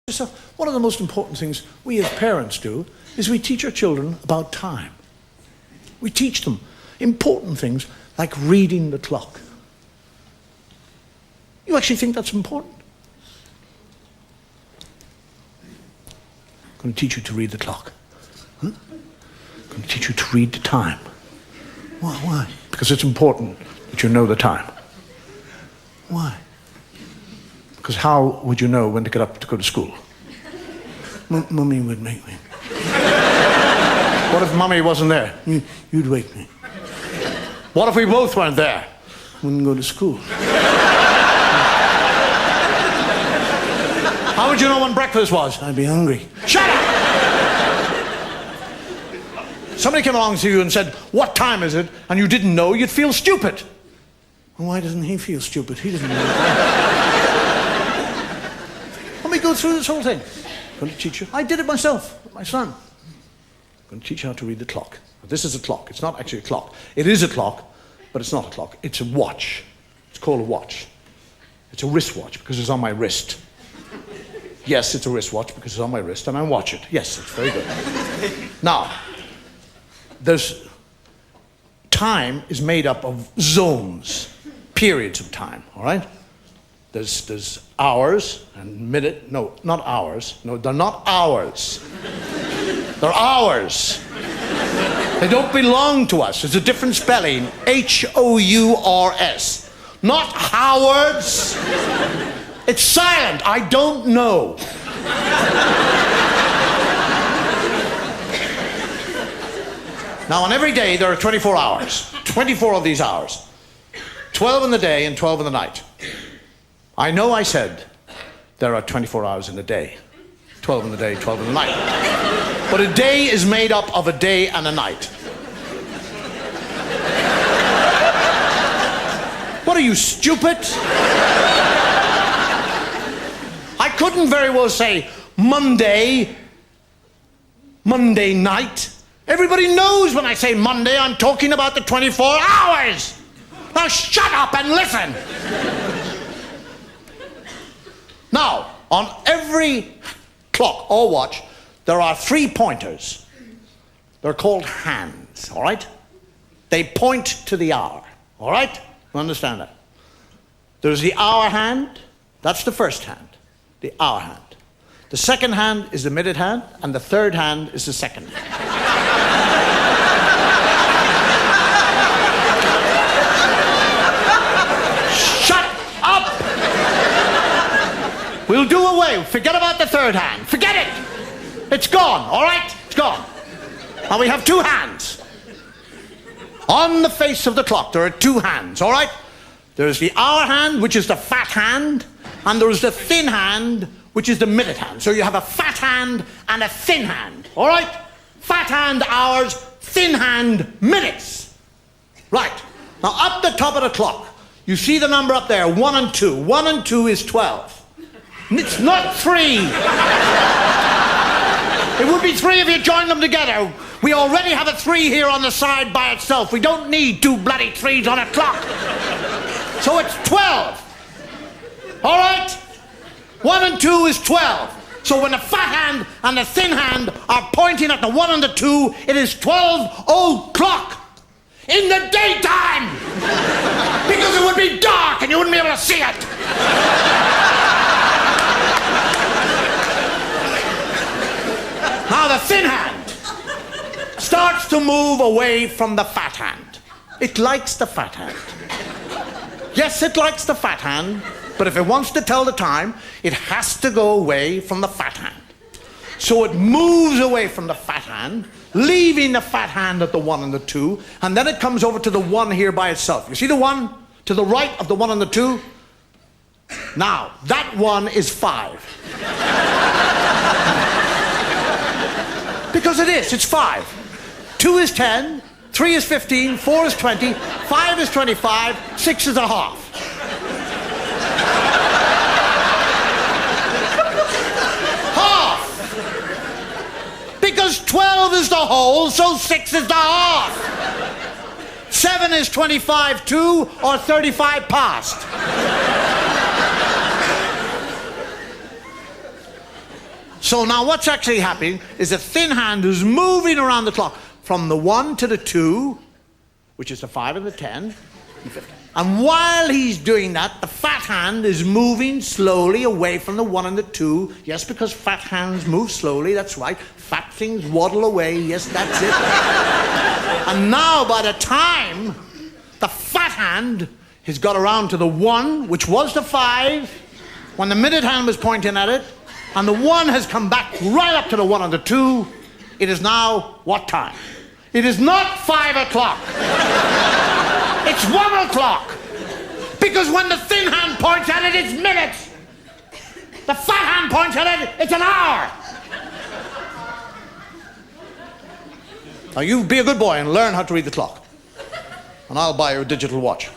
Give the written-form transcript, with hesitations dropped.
So one of the most important things we as parents do is we teach our children about time. We teach them important things like reading the clock. You actually think that's important? I'm going to teach you to read the clock. I'm going to teach you to read the time. Why? Because it's important that you know the time. Why? Because how would you know when to get up to go to school? Mummy would make me. What if Mummy wasn't there? You'd wake me. What if we both weren't there? Wouldn't go to school. How would you know when breakfast was? I'd be hungry. Shut up! Somebody came along to you and said, what time is it? And you didn't know, you'd feel stupid. Well, why doesn't he feel stupid? He doesn't know. Let me go through this whole thing. I'm going to teach you. I did it myself with my son. I'm going to teach you how to read the clock. This is a clock. It's not actually a clock. It is a clock, but it's not a clock. It's a watch. It's called a watch. It's a wristwatch because it's on my wrist. Yes, it's a wristwatch because it's on my wrist and I watch it. Yes, it's very good. Now, time is made up of zones, periods of time, all right? There's hours and minute. No, not hours. No, they're not hours. They're hours. They don't belong to us. There's a different spelling. H-O-U-R-S. Not Howards. It's silent. I don't know. Now, on every day, there are 24 hours. 24 of these hours. 12 in the day and 12 in the night. I know I said there are 24 hours in a day. 12 in the day, 12 in the night. But a day is made up of a day and a night. What are you, stupid? I couldn't very well say Monday night. Everybody knows when I say Monday, I'm talking about the 24 hours. Now shut up and listen. Now, on every clock or watch, there are 3 pointers. They're called hands, all right? They point to the hour, all right? You understand that? There's the hour hand. That's the first hand, the hour hand. The second hand is the minute hand, and the third hand is the second hand. We'll do away. Forget about the third hand. Forget it. It's gone, all right? It's gone. Now we have 2 hands. On the face of the clock, there are 2 hands, all right? There's the hour hand, which is the fat hand, and there's the thin hand, which is the minute hand. So you have a fat hand and a thin hand, all right? Fat hand, hours, thin hand, minutes. Right. Now up the top of the clock, you see the number up there, 1 and 2. 1 and 2 is 12. It's not 3. It would be 3 if you joined them together. We already have a 3 here on the side by itself. We don't need 2 bloody 3s on a clock. So it's 12. All right? 1 and 2 is 12. So when the fat hand and the thin hand are pointing at the 1 and the 2, it is 12 o'clock in the daytime. Because it would be dark and you wouldn't be able to see it. Now the thin hand starts to move away from the fat hand. It likes the fat hand. Yes, it likes the fat hand, but if it wants to tell the time, it has to go away from the fat hand. So it moves away from the fat hand, leaving the fat hand at the 1 and the 2, and then it comes over to the 1 here by itself. You see the 1 to the right of the 1 and the 2? Now, that 1 is 5. Because it is, it's 5. 2 is 10, 3 is 15, 4 is 20, 5 is 25, 6 is a half. Half! Because 12 is the whole, so 6 is the half. 7 is 25 to, or 35 past. So now what's actually happening is the thin hand is moving around the clock from the 1 to the 2, which is the 5 and the 10, and 50. And while he's doing that, the fat hand is moving slowly away from the 1 and the 2. Yes, because fat hands move slowly, that's right. Fat things waddle away, yes, that's it. And now by the time the fat hand has got around to the 1, which was the 5, when the minute hand was pointing at it, and the 1 has come back right up to the 1 and the 2, it is now what time? It is not 5 o'clock. It's 1 o'clock. Because when the thin hand points at it, it's minutes. The fat hand points at it, it's an hour. Now you be a good boy and learn how to read the clock. And I'll buy you a digital watch.